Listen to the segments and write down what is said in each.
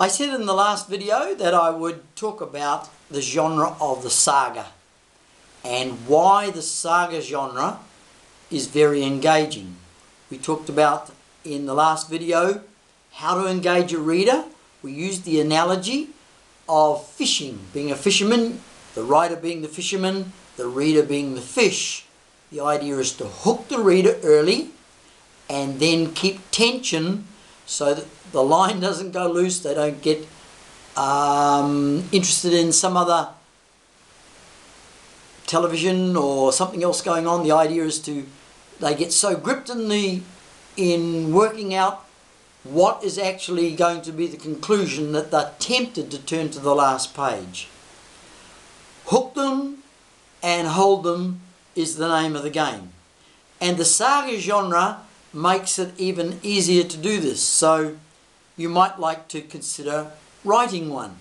I said in the last video that I would talk about the genre of the saga and why the saga genre is very engaging. We talked about in the last video how to engage a reader. We used the analogy of fishing, being a fisherman, the writer being the fisherman, the reader being the fish. The idea is to hook the reader early and then keep tension so that the line doesn't go loose, they don't get interested in some other television or something else going on. The idea is they get so gripped in working out what is actually going to be the conclusion that they're tempted to turn to the last page. Hook them and hold them is the name of the game. And the saga genre makes it even easier to do this. So you might like to consider writing one.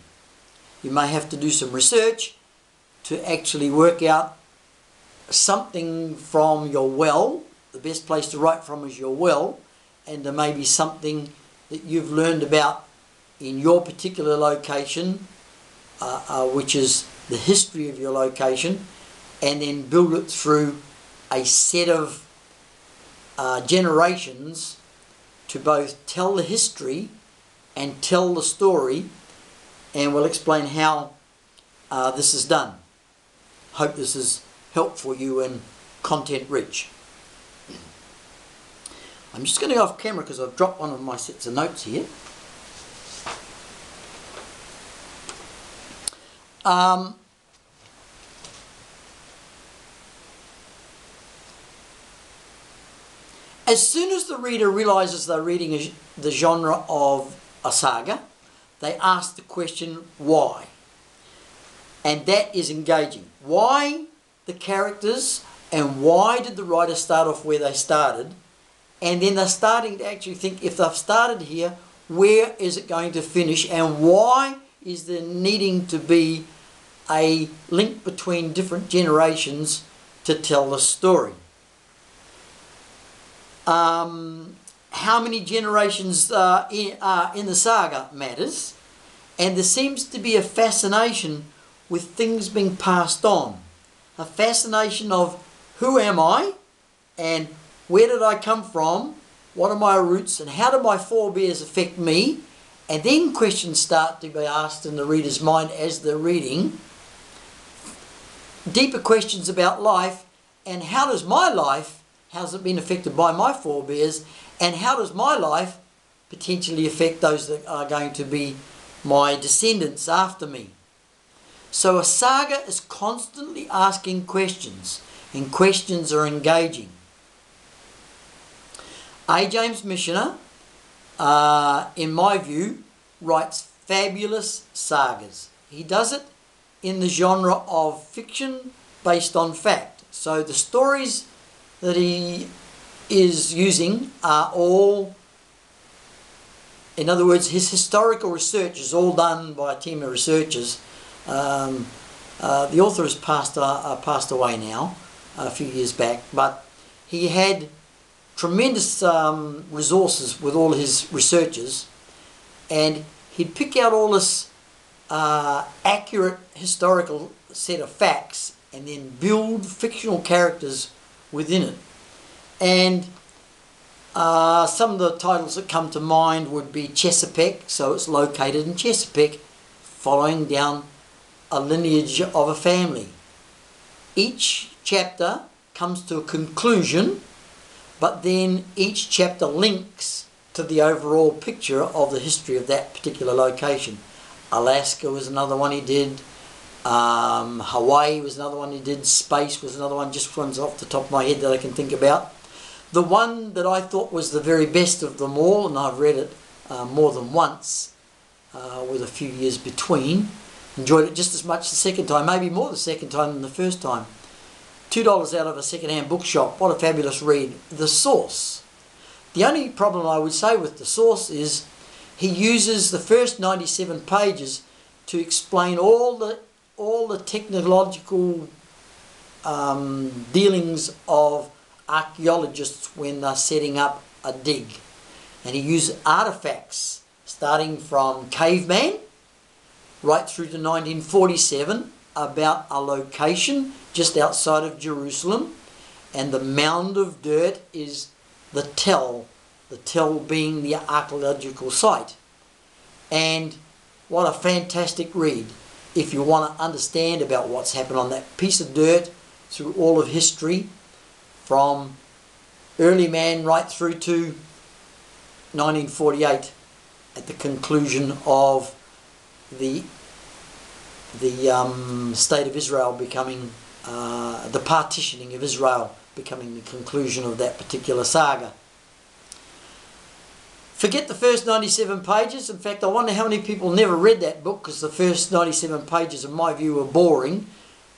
You may have to do some research to actually work out something from your well. The best place to write from is your well, and there may be something that you've learned about in your particular location, which is the history of your location, and then build it through a set of generations to both tell the history and tell the story, and we'll explain how this is done. Hope this is helpful you and content rich. I'm just going to go off camera because I've dropped one of my sets of notes here. As soon as the reader realizes they're reading the genre of a saga, they ask the question, why? And that is engaging. Why the characters, and why did the writer start off where they started? And then they're starting to actually think, if they've started here, where is it going to finish? And why is there needing to be a link between different generations to tell the story? How many generations are in the saga matters, and there seems to be a fascination with things being passed on. A fascination of who am I, and where did I come from, what are my roots, and how do my forebears affect me? And then questions start to be asked in the reader's mind as they're reading. Deeper questions about life, and how does my life, how's it been affected by my forebears, and how does my life potentially affect those that are going to be my descendants after me? So a saga is constantly asking questions, and questions are engaging. A. James Michener, in my view, writes fabulous sagas. He does it in the genre of fiction based on fact. So the stories that he is using are all, in other words, his historical research is all done by a team of researchers. The author has passed away now, a few years back, but he had tremendous resources with all his researchers, and he'd pick out all this accurate historical set of facts and then build fictional characters within it. And some of the titles that come to mind would be Chesapeake, so it's located in Chesapeake, following down a lineage of a family. Each chapter comes to a conclusion, but then each chapter links to the overall picture of the history of that particular location. Alaska was another one he did. Hawaii was another one he did. Space was another one, just ones off the top of my head that I can think about. The one that I thought was the very best of them all, and I've read it more than once, with a few years between. Enjoyed it just as much the second time, maybe more the second time than the first time. $2 out of a second-hand bookshop. What a fabulous read. The Source. The only problem I would say with The Source is he uses the first 97 pages to explain all the technological dealings of archaeologists when they're setting up a dig. And he uses artifacts starting from caveman right through to 1947, about a location just outside of Jerusalem, and the mound of dirt is the tell being the archaeological site. And what a fantastic read if you want to understand about what's happened on that piece of dirt through all of history, from early man right through to 1948, at the conclusion of the state of Israel becoming, the partitioning of Israel becoming the conclusion of that particular saga. Forget the first 97 pages. In fact, I wonder how many people never read that book, because the first 97 pages, in my view, are boring.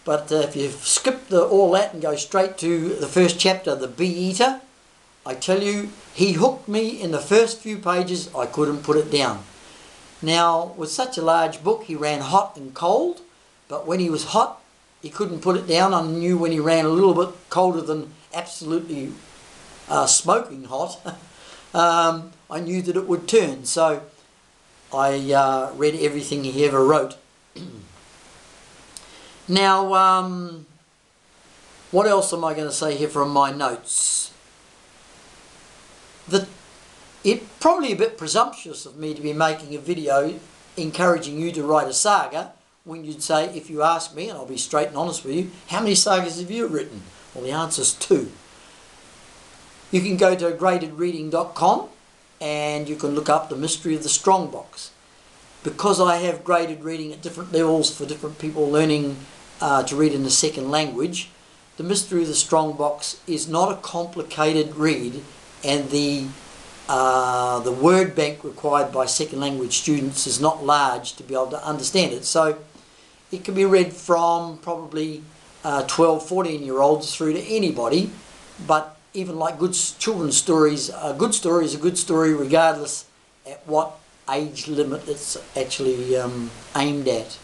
But if you skip all that and go straight to the first chapter, The Bee-Eater, I tell you, he hooked me in the first few pages. I couldn't put it down. Now, with such a large book, he ran hot and cold, but when he was hot, he couldn't put it down. I knew when he ran a little bit colder than absolutely smoking hot, I knew that it would turn. So I read everything he ever wrote. Now, what else am I going to say here from my notes? It's probably a bit presumptuous of me to be making a video encouraging you to write a saga, when you'd say, if you ask me, and I'll be straight and honest with you, how many sagas have you written? Well, the answer's 2. You can go to gradedreading.com and you can look up The Mystery of the Strongbox. Because I have graded reading at different levels for different people learning to read in a second language, The Mystery of the Strongbox is not a complicated read, and the word bank required by second language students is not large to be able to understand it. So it can be read from probably 12, 14-year-olds through to anybody. But even like good children's stories, a good story is a good story regardless at what age limit it's actually aimed at.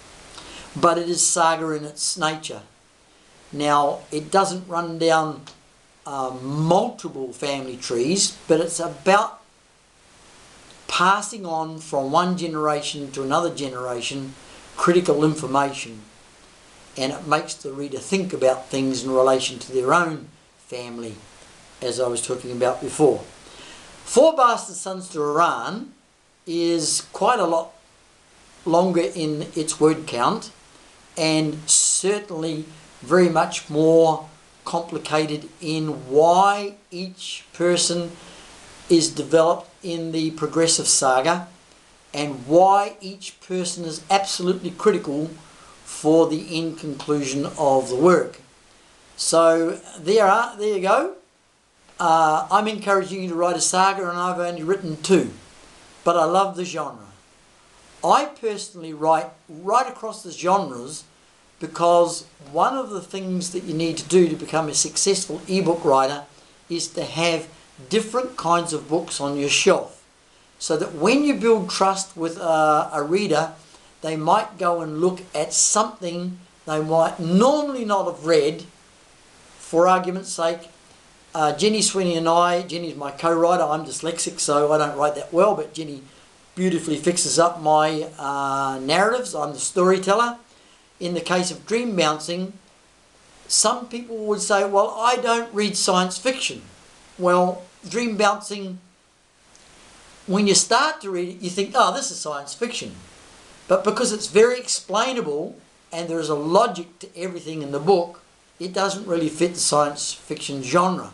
But it is saga in its nature. Now, it doesn't run down multiple family trees, but it's about passing on from one generation to another generation critical information, and it makes the reader think about things in relation to their own family, as I was talking about before. 4 Bastard Sons to Iran is quite a lot longer in its word count, and certainly very much more complicated in why each person is developed in the progressive saga, and why each person is absolutely critical for the end conclusion of the work. So there you go. I'm encouraging you to write a saga, and I've only written 2, but I love the genre. I personally write right across the genres, because one of the things that you need to do to become a successful ebook writer is to have different kinds of books on your shelf, so that when you build trust with a reader, they might go and look at something they might normally not have read. For argument's sake, Jenny Sweeney and I, Jenny's my co-writer, I'm dyslexic so I don't write that well, but Jenny beautifully fixes up my narratives. I'm the storyteller. In the case of dream bouncing, some people would say, well, I don't read science fiction. Well, dream bouncing, when you start to read it, you think, oh, this is science fiction. But because it's very explainable and there is a logic to everything in the book, it doesn't really fit the science fiction genre.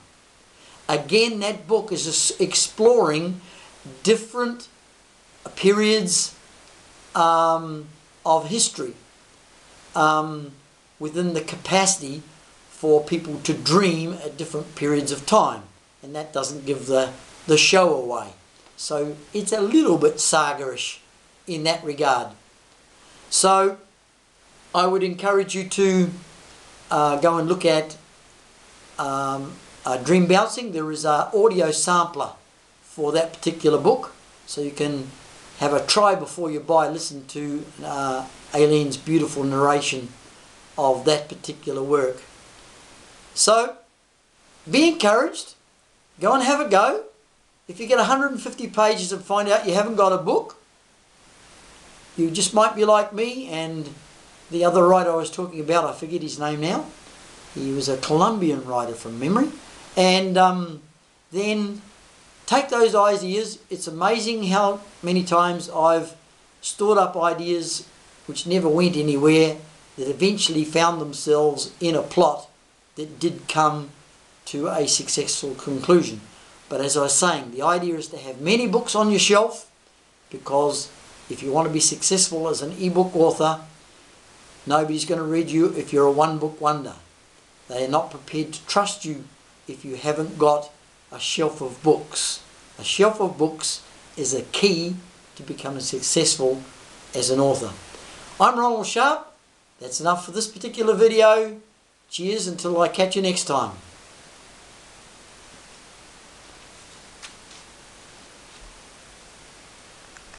Again, that book is just exploring different periods of history within the capacity for people to dream at different periods of time. And that doesn't give the show away. So it's a little bit saga-ish in that regard. So I would encourage you to go and look at Dream Bouncing. There is an audio sampler for that particular book, so you can have a try before you buy. Listen to Aileen's beautiful narration of that particular work. So be encouraged. Go and have a go. If you get 150 pages and find out you haven't got a book, you just might be like me and the other writer I was talking about, I forget his name now. He was a Colombian writer from memory. And then take those ideas. It's amazing how many times I've stored up ideas which never went anywhere that eventually found themselves in a plot that did come to a successful conclusion. But as I was saying, the idea is to have many books on your shelf, because if you want to be successful as an ebook author, nobody's going to read you if you're a one-book wonder. They are not prepared to trust you if you haven't got a shelf of books. A shelf of books is a key to becoming successful as an author. I'm Ronald Sharp. That's enough for this particular video. Cheers until I catch you next time.